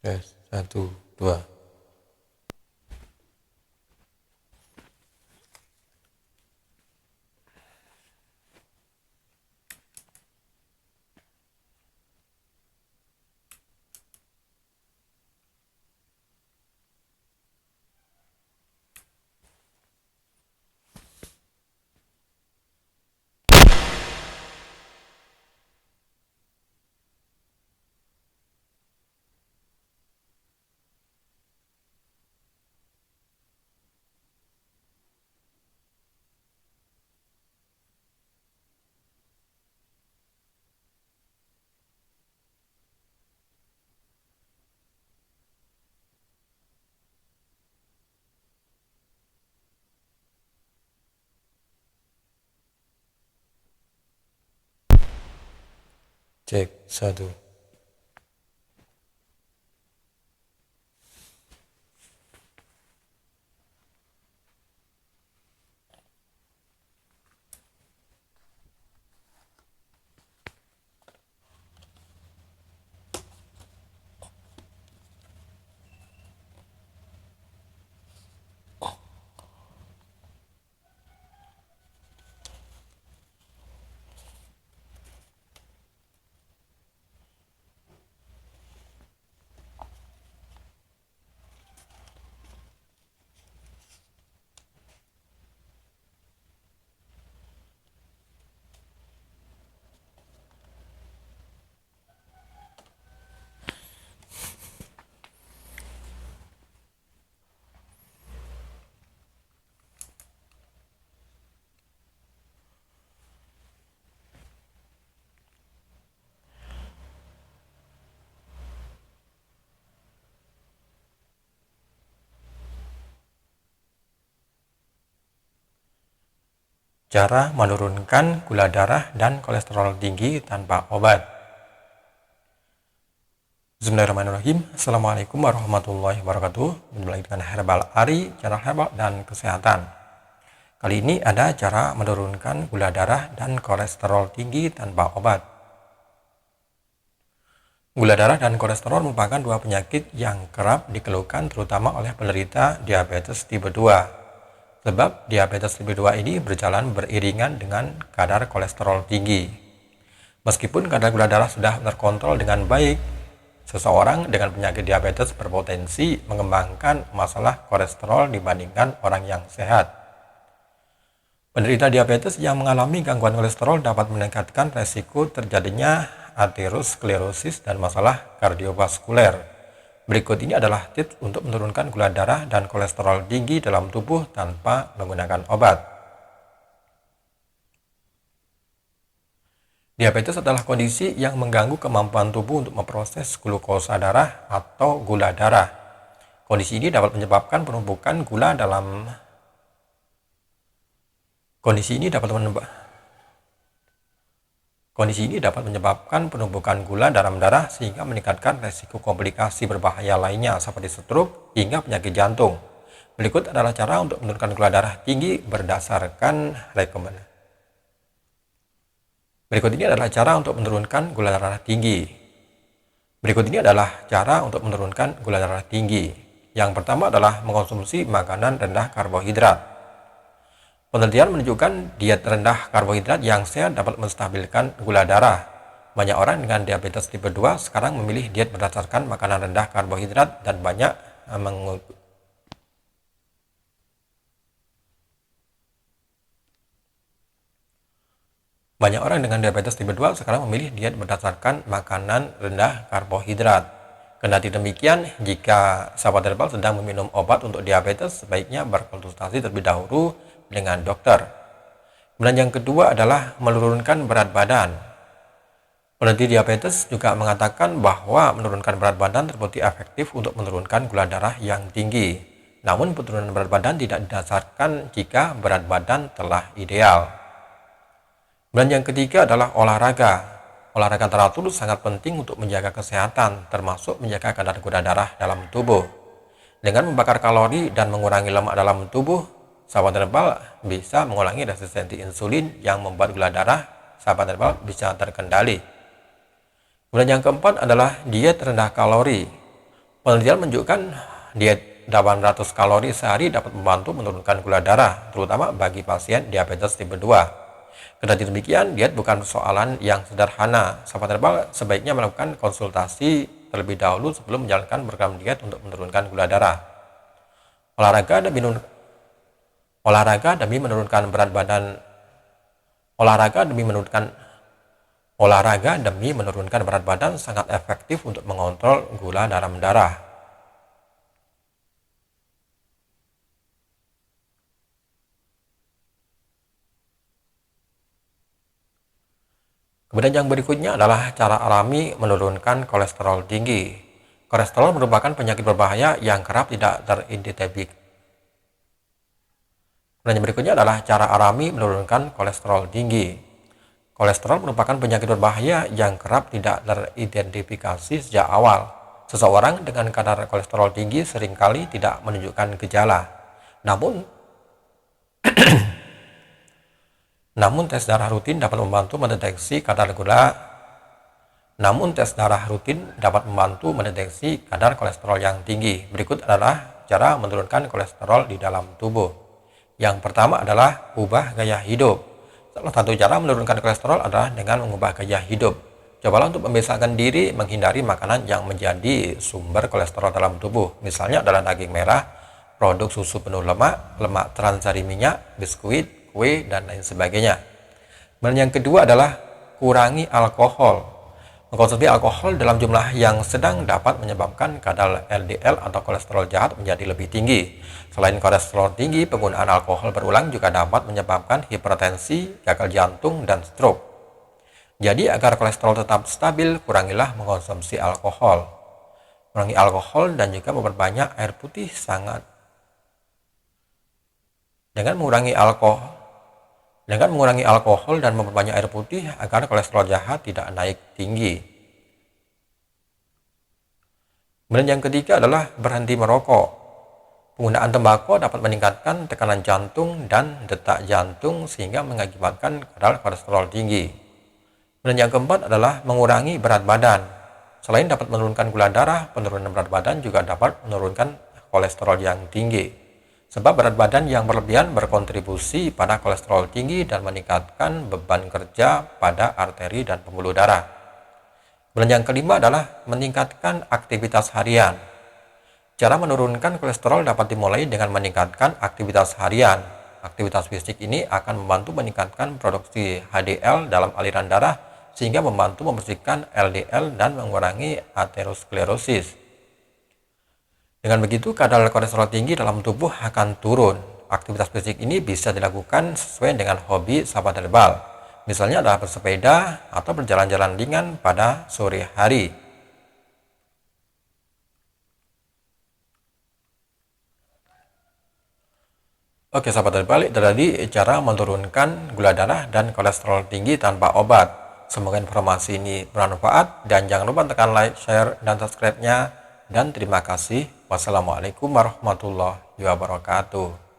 Tes 1 2. Cek 1. Cara menurunkan gula darah dan kolesterol tinggi tanpa obat. Bismillahirrahmanirrahim. Assalamualaikum warahmatullahi wabarakatuh. Kembali lagi dengan Herbal Ari, channel herbal dan kesehatan. Kali ini ada cara menurunkan gula darah dan kolesterol tinggi tanpa obat. Gula darah dan kolesterol merupakan dua penyakit yang kerap dikeluhkan terutama oleh penderita diabetes tipe 2. Sebab diabetes tipe 2 ini berjalan beriringan dengan kadar kolesterol tinggi. Meskipun kadar gula darah sudah terkontrol dengan baik, seseorang dengan penyakit diabetes berpotensi mengembangkan masalah kolesterol dibandingkan orang yang sehat. Penderita diabetes yang mengalami gangguan kolesterol dapat meningkatkan resiko terjadinya aterosklerosis dan masalah kardiovaskuler. Berikut ini adalah tips untuk menurunkan gula darah dan kolesterol tinggi dalam tubuh tanpa menggunakan obat. Diabetes adalah kondisi yang mengganggu kemampuan tubuh untuk memproses glukosa darah atau gula darah. Kondisi ini dapat menyebabkan penumpukan gula dalam Kondisi ini dapat menyebabkan penumpukan gula dalam darah sehingga meningkatkan resiko komplikasi berbahaya lainnya seperti stroke hingga penyakit jantung. Berikut adalah cara untuk menurunkan gula darah tinggi berdasarkan rekomendasi. Berikut ini adalah cara untuk menurunkan gula darah tinggi. Yang pertama adalah mengkonsumsi makanan rendah karbohidrat. Penelitian menunjukkan diet rendah karbohidrat yang sehat dapat menstabilkan gula darah. Banyak orang dengan diabetes tipe 2 sekarang memilih diet berdasarkan makanan rendah karbohidrat dan banyak orang dengan diabetes tipe 2 sekarang memilih diet berdasarkan makanan rendah karbohidrat. Kendati demikian, jika sahabat herbal sedang meminum obat untuk diabetes, sebaiknya berkonsultasi terlebih dahulu dengan dokter. Kemudian yang kedua adalah menurunkan berat badan. Peneliti diabetes juga mengatakan bahwa menurunkan berat badan terbukti efektif untuk menurunkan gula darah yang tinggi. Namun penurunan berat badan tidak didasarkan jika berat badan telah ideal. Kemudian yang ketiga adalah olahraga. Olahraga teratur sangat penting untuk menjaga kesehatan, termasuk menjaga kadar gula darah dalam tubuh. Dengan membakar kalori dan mengurangi lemak dalam tubuh, sahabat herbal bisa mengurangi resistensi insulin yang membuat gula darah sahabat herbal bisa terkendali. Kemudian yang keempat adalah diet rendah kalori. Penelitian menunjukkan diet 800 kalori sehari dapat membantu menurunkan gula darah, terutama bagi pasien diabetes tipe 2. Kendati demikian, diet bukan persoalan yang sederhana. Sahabat herbal sebaiknya melakukan konsultasi terlebih dahulu sebelum menjalankan program diet untuk menurunkan gula darah. Olahraga demi menurunkan berat badan. Olahraga demi menurunkan berat badan sangat efektif untuk mengontrol gula dalam darah. Kemudian yang berikutnya adalah cara alami menurunkan kolesterol tinggi. Kolesterol merupakan penyakit berbahaya yang kerap tidak teridentifikasi. Dan yang berikutnya adalah cara alami menurunkan kolesterol tinggi. Kolesterol merupakan penyakit berbahaya yang kerap tidak teridentifikasi sejak awal. Seseorang dengan kadar kolesterol tinggi seringkali tidak menunjukkan gejala. Namun tes darah rutin dapat membantu mendeteksi kadar kolesterol yang tinggi. Berikut adalah cara menurunkan kolesterol di dalam tubuh. Yang pertama adalah ubah gaya hidup. Salah satu cara menurunkan kolesterol adalah dengan mengubah gaya hidup. Cobalah untuk membiasakan diri menghindari makanan yang menjadi sumber kolesterol dalam tubuh. Misalnya adalah daging merah, produk susu penuh lemak, lemak trans dari minyak, biskuit, kue, dan lain sebagainya. Dan yang kedua adalah kurangi alkohol. Mengkonsumsi alkohol dalam jumlah yang sedang dapat menyebabkan kadar LDL atau kolesterol jahat menjadi lebih tinggi. Selain kolesterol tinggi, penggunaan alkohol berulang juga dapat menyebabkan hipertensi, gagal jantung, dan stroke. Jadi agar kolesterol tetap stabil, kurangilah mengkonsumsi alkohol. Kurangi alkohol dan juga memperbanyak air putih sangat. Dengan mengurangi alkohol dan memperbanyak air putih agar kolesterol jahat tidak naik tinggi. Kemudian yang ketiga adalah berhenti merokok. Penggunaan tembakau dapat meningkatkan tekanan jantung dan detak jantung sehingga mengakibatkan kadar kolesterol tinggi. Kemudian yang keempat adalah mengurangi berat badan. Selain dapat menurunkan gula darah, penurunan berat badan juga dapat menurunkan kolesterol yang tinggi. Sebab berat badan yang berlebihan berkontribusi pada kolesterol tinggi dan meningkatkan beban kerja pada arteri dan pembuluh darah. Dan yang kelima adalah meningkatkan aktivitas harian. Cara menurunkan kolesterol dapat dimulai dengan meningkatkan aktivitas harian. Aktivitas fisik ini akan membantu meningkatkan produksi HDL dalam aliran darah sehingga membantu membersihkan LDL dan mengurangi aterosklerosis. Dengan begitu, kadar kolesterol tinggi dalam tubuh akan turun. Aktivitas fisik ini bisa dilakukan sesuai dengan hobi sahabat herbal. Misalnya adalah bersepeda atau berjalan-jalan ringan pada sore hari. Oke sahabat herbal, itu tadi cara menurunkan gula darah dan kolesterol tinggi tanpa obat. Semoga informasi ini bermanfaat dan jangan lupa tekan like, share, dan subscribe-nya. Dan terima kasih. Wassalamualaikum warahmatullahi wabarakatuh.